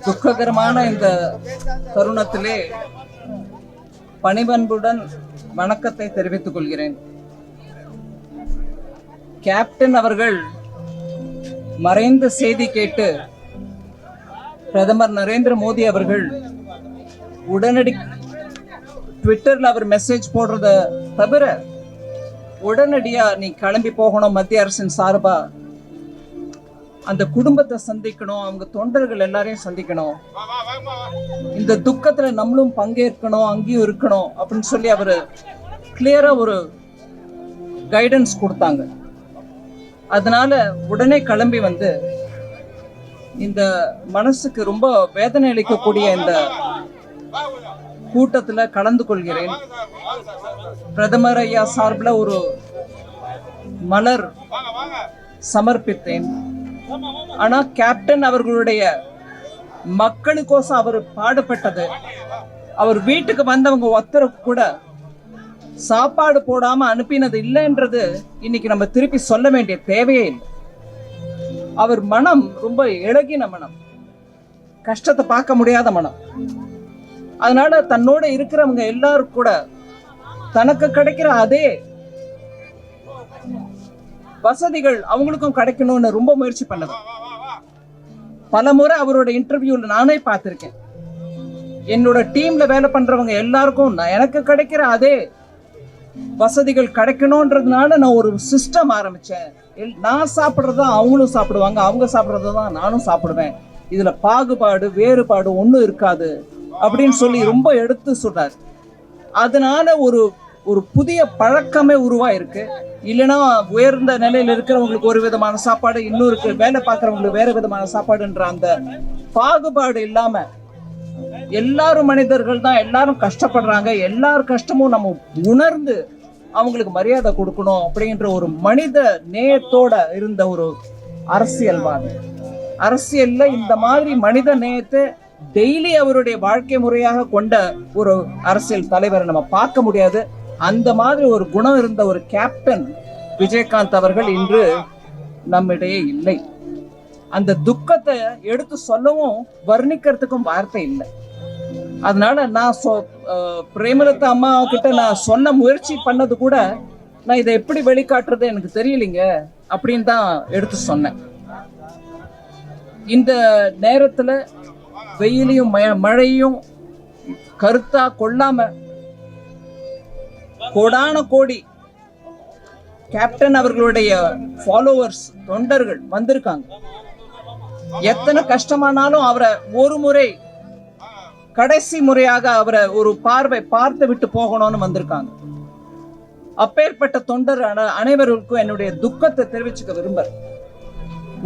துக்ககரமான இந்த தருணத்திலே பணிபன்புடன் வணக்கத்தை தெரிவித்துக் கொள்கிறேன். கேப்டன் அவர்கள் மறைந்த செய்தி கேட்டு பிரதமர் நரேந்திர மோடி அவர்கள் உடனடி ட்விட்டர்ல அவர் மெசேஜ் போடுறத தவிர உடனடியா நீ கிளம்பி போகணும், மத்திய அரசின் சார்பா அந்த குடும்பத்தை சந்திக்கணும், அவங்க தொண்டர்கள் எல்லாரையும் சந்திக்கணும், இந்த துக்கத்துல நம்மளும் பங்கேற்கணும், அங்கேயும் இருக்கணும் அப்படின்னு சொல்லி அவரு கிளியரா ஒரு கைடன்ஸ் கொடுத்தாங்க. அதனால உடனே கிளம்பி வந்து இந்த மனசுக்கு ரொம்ப வேதனை அளிக்கக்கூடிய இந்த கூட்டத்துல கலந்து கொள்கிறேன். பிரதமர் ஐயா சார்பில் ஒரு மலர் சமர்ப்பித்தேன். ஆனா கேப்டன் அவர்களுடைய மக்களுக்கோசம் அவர் பாடுபட்டது, அவர் வீட்டுக்கு வந்தவங்க ஒருத்தருக்கு கூட சாப்பாடு போடாம அனுப்பினது இல்லைன்றது இன்னைக்கு நம்ம திருப்பி சொல்ல வேண்டிய தேவையே இல்லை. அவர் மனம் ரொம்ப இழகின மனம், கஷ்டத்தை பார்க்க முடியாத மனம். அதனால தன்னோட இருக்கிறவங்க எல்லாரும் கூட தனக்கு கிடைக்கிற அதே வசதிகள் அவங்களுக்கும் கிடைக்கணும்னு ரொம்ப முயற்சி பண்ணது. பல முறை அவரோட இன்டர்வியூல நானே பார்த்திருக்கேன். என்னோட டீம்ல வேலை பண்றவங்க எல்லாருக்கும் எனக்கு கிடைக்கிற அதே வசதிகள் கிடைக்கணும்ன்றதுனால நான் ஒரு சிஸ்டம் ஆரம்பிச்சேன். நான் சாப்பிட்றதான் அவங்களும் சாப்பிடுவாங்க, அவங்க சாப்பிட்றதான் நானும் சாப்பிடுவேன், இதுல பாகுபாடு வேறுபாடு ஒன்றும் இருக்காது அப்படின்னு சொல்லி ரொம்ப எடுத்து சொன்னார். அதனால ஒரு புதிய பழக்கமே உருவாயிருக்கு. இல்லைன்னா உயர்ந்த நிலையில இருக்கிறவங்களுக்கு ஒரு விதமான சாப்பாடு, இன்னொருக்கு வேலை பார்க்கறவங்களுக்கு வேற விதமான சாப்பாடுன்ற அந்த பாகுபாடு இல்லாம எல்லாரும் மனிதர்கள் தான், எல்லாரும் கஷ்டப்படுறாங்க, எல்லார் கஷ்டமும் நம்ம உணர்ந்து அவங்களுக்கு மரியாதை கொடுக்கணும் அப்படின்ற ஒரு மனித நேயத்தோட இருந்த ஒரு அரசியல்வாதி. அரசியல்ல இந்த மாதிரி மனித நேயத்தை டெய்லி அவருடைய வாழ்க்கை முறையாக கொண்ட ஒரு அரசியல் தலைவரை நம்ம பார்க்க முடியாது. அந்த மாதிரி ஒரு குணம் இருந்த ஒரு கேப்டன் விஜயகாந்த் அவர்கள் இன்று நம்மிடையே இல்லை. அந்த துக்கத்தை எடுத்து சொல்லவும் வர்ணிக்கிறதுக்கும் வார்த்தை இல்லை. அதனால நான் பிரேமலதா அம்மா கிட்ட நான் சொன்ன முயற்சி பண்ணது கூட, நான் இதை எப்படி வெளிக்காட்டுறது எனக்கு தெரியலைங்க அப்படின்னு தான் எடுத்து சொன்னேன். இந்த நேரத்துல வெயிலையும் மழையும் கருத்தா கொள்ளாம கோடான கோடி கேப்டன் அவர்களுடைய ஃபாலோவர்ஸ் தொண்டர்கள் வந்திருக்காங்க. எத்தனை கஷ்டமானாலும் அவரை ஒரு முறை கடைசி முறையாக அவரை ஒரு பார்வை பார்த்து விட்டு போகணும்னு வந்திருக்காங்க. அப்பேற்பட்ட தொண்டர் அனைவருக்கும் என்னுடைய துக்கத்தை தெரிவிச்சுக்க விரும்புறேன்.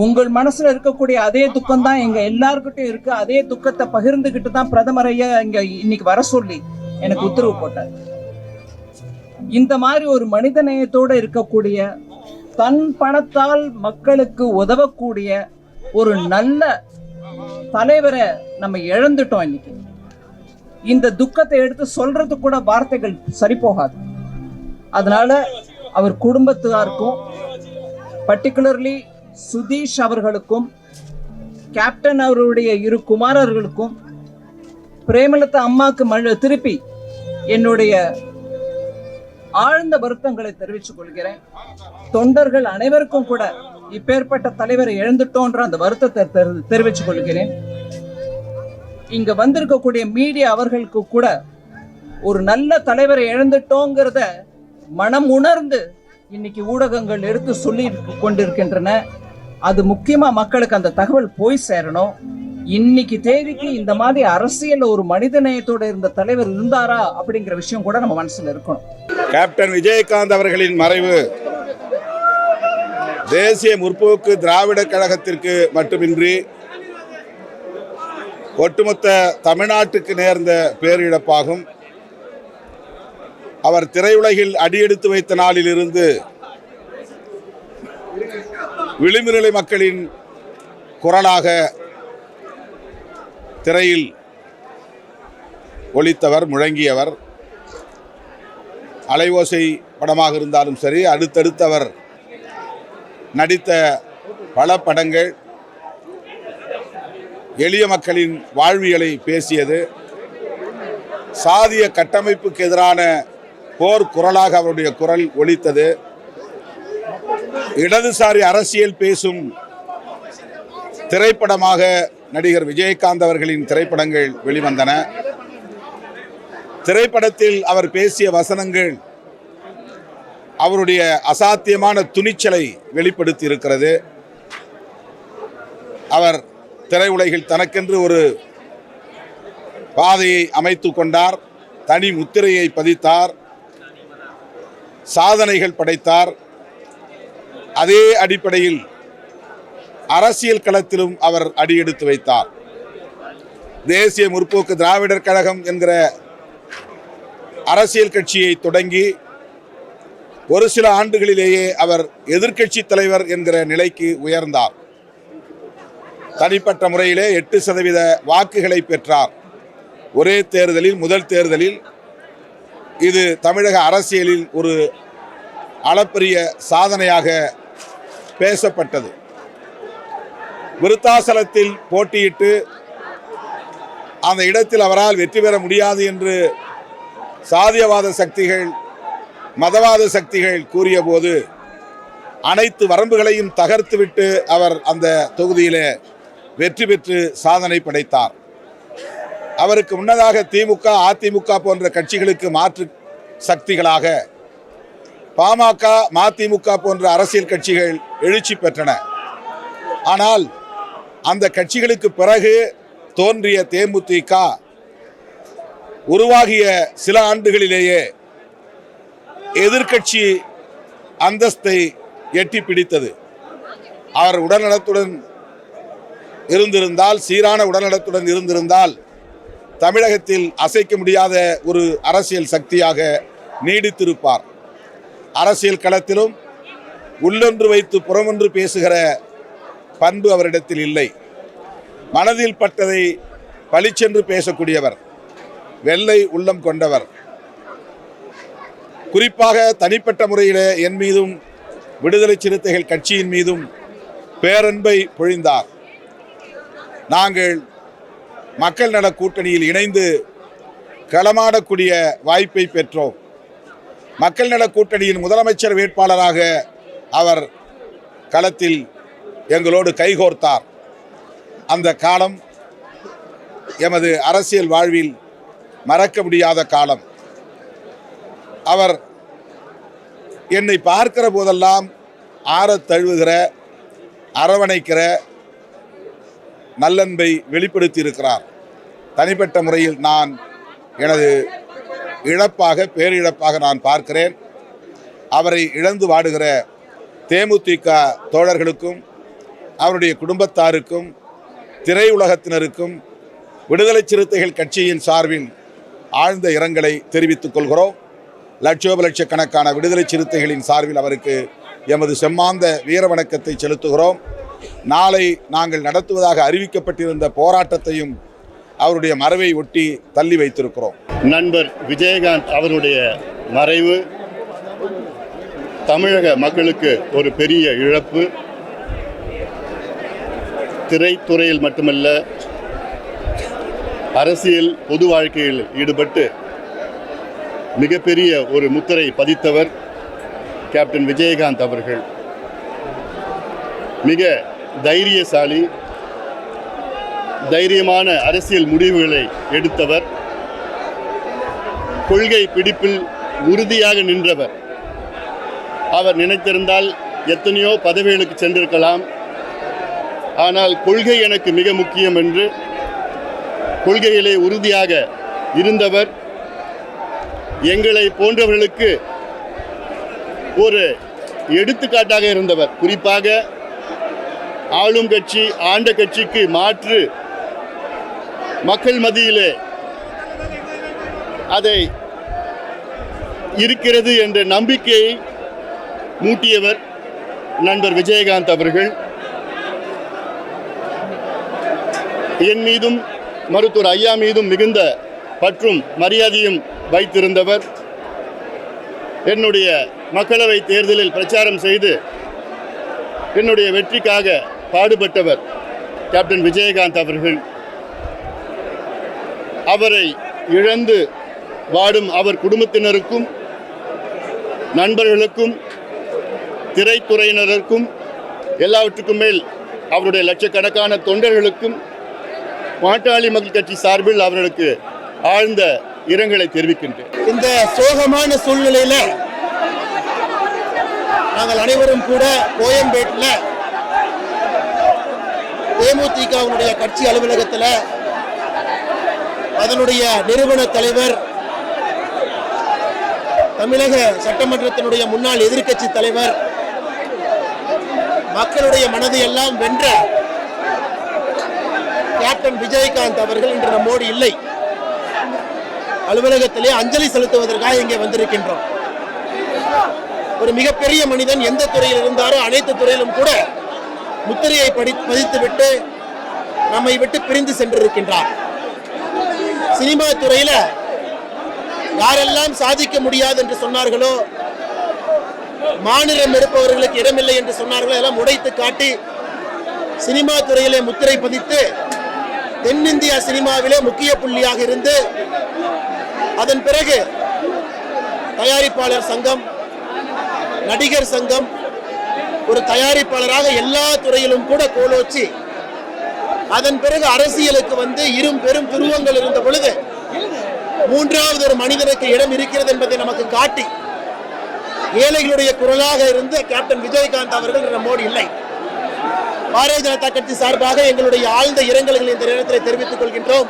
உங்கள் மனசுல இருக்கக்கூடிய அதே துக்கம் தான் எங்க எல்லாருக்கிட்டையும் இருக்கு. அதே துக்கத்தை பகிர்ந்துகிட்டு தான் பிரதமர் ஐயா இங்க இன்னைக்கு வர சொல்லி எனக்கு உத்தரவு போட்டார். இந்த மாதிரி ஒரு மனித நேயத்தோட இருக்கக்கூடிய, தன் பணத்தால் மக்களுக்கு உதவக்கூடிய ஒரு நல்ல தலைவரை நம்ம இழந்துட்டோம். இன்னைக்கு இந்த துக்கத்தை எடுத்து சொல்றது கூட வார்த்தைகள் சரி போகாது. அதனால அவர் குடும்பத்தாருக்கும், பர்டிகுலர்லி சுதீஷ் அவர்களுக்கும், கேப்டன் அவருடைய இரு குமாரர்களுக்கும், பிரேமலதா அம்மாக்கு திருப்பி என்னுடைய ஆழ்ந்த வருத்தங்களை தெரிவித்துக் கொள்கிறேன். தொண்டர்கள் அனைவருக்கும் கூட இப்பேற்பட்ட தலைவரை இழந்துட்டோன்ற அந்த வருத்தத்தை தெரிவித்துக் கொள்கிறேன். இங்க வந்திருக்கக்கூடிய மீடியா அவர்களுக்கு கூட ஒரு நல்ல தலைவரை இழந்துட்டோங்கிறத மனம் உணர்ந்து இன்னைக்கு ஊடகங்கள் எடுத்து சொல்லி கொண்டிருக்கின்றன. அது முக்கியமா மக்களுக்கு அந்த தகவல் போய் சேரணும். இன்னைக்கு தேதிக்கு இந்த மாதிரி அரசியல் ஒரு மனித நேயத்தோட இருந்த தலைவர் இருந்தாரா அப்படிங்கிற விஷயம் கூட நம்ம மனசுல இருக்கணும். கேப்டன் விஜயகாந்த் அவர்களின் மறைவு தேசிய முற்போக்கு திராவிட கழகத்திற்கு மட்டுமின்றி ஒட்டுமொத்த தமிழ்நாட்டுக்கு நேர்ந்த பேரிழப்பாகும். அவர் திரையுலகில் அடியெடுத்து வைத்த நாளிலிருந்து விளிம்புநிலை மக்களின் குரலாக திரையில் ஒலித்தவர், முழங்கியவர். அலைவோசை படமாக இருந்தாலும் சரி, அடுத்தடுத்தவர் நடித்த பல படங்கள் எளிய மக்களின் வாழ்வியலை பேசியது. சாதிய கட்டமைப்புக்கு எதிரான போர் குரலாக அவருடைய குரல் ஒலித்தது. இடதுசாரி அரசியல் பேசும் திரைப்படமாக நடிகர் விஜயகாந்த் அவர்களின் திரைப்படங்கள் வெளிவந்தன. திரைப்படத்தில் அவர் பேசிய வசனங்கள் அவருடைய அசாத்தியமான துணிச்சலை வெளிப்படுத்தி இருக்கிறது. அவர் திரையுலகில் தனக்கென்று ஒரு பாதையை அமைத்து கொண்டார், தனி முத்திரையை பதித்தார், சாதனைகள் படைத்தார். அதே அடிப்படையில் அரசியல் களத்திலும் அவர் அடியெடுத்து வைத்தார். தேசிய முற்போக்கு திராவிடர் கழகம் என்கிற அரசியல் கட்சியை தொடங்கி ஒரு சில ஆண்டுகளிலேயே அவர் எதிர்க்கட்சி தலைவர் என்கிற நிலைக்கு உயர்ந்தார். தனிப்பட்ட முறையிலே 8% வாக்குகளை பெற்றார். ஒரே தேர்தலில், முதல் தேர்தலில். இது தமிழக அரசியலில் ஒரு அளப்பரிய சாதனையாக பேசப்பட்டது. விருத்தாசலத்தில் போட்டியிட்டு அந்த இடத்தில் அவரால் வெற்றி பெற முடியாது என்று சாதியவாத சக்திகள், மதவாத சக்திகள் கூறிய போது அனைத்து வரம்புகளையும் தகர்த்துவிட்டு அவர் அந்த தொகுதியிலே வெற்றி பெற்று சாதனை படைத்தார். அவருக்கு முன்னதாக திமுக, அதிமுக போன்ற கட்சிகளுக்கு மாற்று சக்திகளாக பாமக, மதிமுக போன்ற அரசியல் கட்சிகள் எழுச்சி பெற்றன. ஆனால் அந்த கட்சிகளுக்கு பிறகு தோன்றிய தேமுதிக உருவாகிய சில ஆண்டுகளிலேயே எதிர்க்கட்சி அந்தஸ்தை எட்டி பிடித்தது. அவர் உடல்நலத்துடன் இருந்திருந்தால், சீரான உடல்நலத்துடன் இருந்திருந்தால் தமிழகத்தில் அசைக்க முடியாத ஒரு அரசியல் சக்தியாக நீடித்திருப்பார். அரசியல் களத்திலும் உள்ளொன்று வைத்து புறமொன்று பேசுகிற பண்பு அவரிடத்தில் இல்லை. மனதில் பட்டதை பளிச்சென்று பேசக்கூடியவர், வெள்ளை உள்ளம் கொண்டவர். குறிப்பாக தனிப்பட்ட முறையில் என் மீதும் விடுதலை சிறுத்தைகள் கட்சியின் மீதும் பேரன்பை பொழிந்தார். நாங்கள் மக்கள் நல கூட்டணியில் இணைந்து களமாடக்கூடிய வாய்ப்பை பெற்றோம். மக்கள் நல கூட்டணியின் முதலமைச்சர் வேட்பாளராக அவர் களத்தில் எங்களோடு கைகோர்த்தார். அந்த காலம் எமது அரசியல் வாழ்வில் மறக்க முடியாத காலம். அவர் என்னை பார்க்கிற போதெல்லாம் ஆறத் தழுவுகிற, அரவணைக்கிற நல்லன்பை வெளிப்படுத்தி இருக்கிறார். தனிப்பட்ட முறையில் நான் எனது இழப்பாக, பேரிழப்பாக நான் பார்க்கிறேன். அவரை இழந்து வாடுகிற தேமுதிக தோழர்களுக்கும், அவருடைய குடும்பத்தாருக்கும், திரையுலகத்தினருக்கும் விடுதலை சிறுத்தைகள் கட்சியின் சார்பில் ஆழ்ந்த இரங்கலை தெரிவித்துக் கொள்கிறோம். லட்சோபலட்சக்கணக்கான விடுதலை சிறுத்தைகளின் சார்பில் அவருக்கு எமது செம்மாந்த வீர வணக்கத்தை செலுத்துகிறோம். நாளை நாங்கள் நடத்துவதாக அறிவிக்கப்பட்டிருந்த போராட்டத்தையும் அவருடைய மறைவை ஒட்டி தள்ளி வைத்திருக்கிறோம். நண்பர் விஜயகாந்த் அவருடைய மறைவு தமிழக மக்களுக்கு ஒரு பெரிய இழப்பு. திரைத்துறையில் மட்டுமல்ல, அரசியல் பொது வாழ்க்கையில் ஈடுபட்டு மிகப்பெரிய ஒரு முத்திரை பதித்தவர் கேப்டன் விஜயகாந்த் அவர்கள். மிக தைரியசாலி, தைரியமான அரசியல் முடிவுகளை எடுத்தவர், கொள்கை பிடிப்பில் உறுதியாக நின்றவர். அவர் நினைத்திருந்தால் எத்தனையோ பதவிகளுக்கு சென்றிருக்கலாம். ஆனால் கொள்கை எனக்கு மிக முக்கியம் என்று கொள்கையிலே உறுதியாக இருந்தவர். எங்களை போன்றவர்களுக்கு ஒரு எடுத்துக்காட்டாக இருந்தவர். குறிப்பாக ஆளும் கட்சி, ஆண்ட கட்சிக்கு மாற்று மக்கள் மத்தியிலே அதை இருக்கிறது என்ற நம்பிக்கையை மூட்டியவர் நண்பர் விஜயகாந்த் அவர்கள். என் மீதும் மருத்துவர் ஐயா மீதும் மிகுந்த பற்றும் மரியாதையும் வைத்திருந்தவர். என்னுடைய மக்களவை தேர்தலில் பிரச்சாரம் செய்து என்னுடைய வெற்றிக்காக பாடுபட்டவர். கேப்டன் விஜயகாந்த் அவர்கள். அவரை இழந்து வாடும் அவர் குடும்பத்தினருக்கும், நண்பர்களுக்கும், திரைத்துறையினருக்கும், எல்லாவற்றுக்கும் மேல் அவருடைய லட்சக்கணக்கான தொண்டர்களுக்கும் பாட்டாளி மக்கள் கட்சி சார்பில் அவர்களுக்கு ஆழ்ந்த இரங்கலை தெரிவிக்கின்றேன். இந்த சோகமான சூழ்நிலையில நாங்கள் அனைவரும் கூட கோயம்பேட்டில் தேமுதிகவுடைய கட்சி அலுவலகத்தில் அதனுடைய நிறுவன தலைவர், தமிழக சட்டமன்றத்தினுடைய முன்னாள் எதிர்க்கட்சி தலைவர், மக்களுடைய மனதை எல்லாம் வென்ற கேப்டன் விஜயகாந்த் அவர்கள் இன்று நம்மோடு இல்லை. அலுவலகத்திலே அஞ்சலி செலுத்துவதற்காக இங்கே வந்திருக்கின்றோம். ஒரு மிகப்பெரிய மனிதன், எந்த துறையில் இருந்தாரோ அனைத்து துறையிலும் கூட முத்திரையை பதித்துவிட்டு நம்மை விட்டு பிரிந்து சென்றிருக்கின்றார். சினிமா துறையில யாரெல்லாம் சாதிக்க முடியாது என்று சொன்னார்களோ, மாநிலம் இருப்பவர்களுக்கு இடமில்லை என்று சொன்னார்களோ, எல்லாம் உடைத்து காட்டி சினிமா துறையிலே முத்திரை பதித்து தென்னிந்தியா சினிமாவிலே முக்கிய புள்ளியாக இருந்து அதன் பிறகு தயாரிப்பாளர் சங்கம், நடிகர் சங்கம், ஒரு தயாரிப்பாளராக எல்லா துறையிலும் கூட கோலோச்சி அதன் பிறகு அரசியலுக்கு வந்து இரும் பெரும் துருவங்கள் இருந்த பொழுது மூன்றாவது ஒரு மனிதனுக்கு இடம் இருக்கிறது என்பதை நமக்கு காட்டி ஏழைகளுடைய குரலாக இருந்த கேப்டன் விஜயகாந்த் அவர்கள் நம்மோடு இல்லை. பாரதிய ஜனதா கட்சி சார்பாக எங்களுடைய ஆழ்ந்த இரங்கல்களை இந்த நேரத்தில் தெரிவித்துக் கொள்கின்றோம்.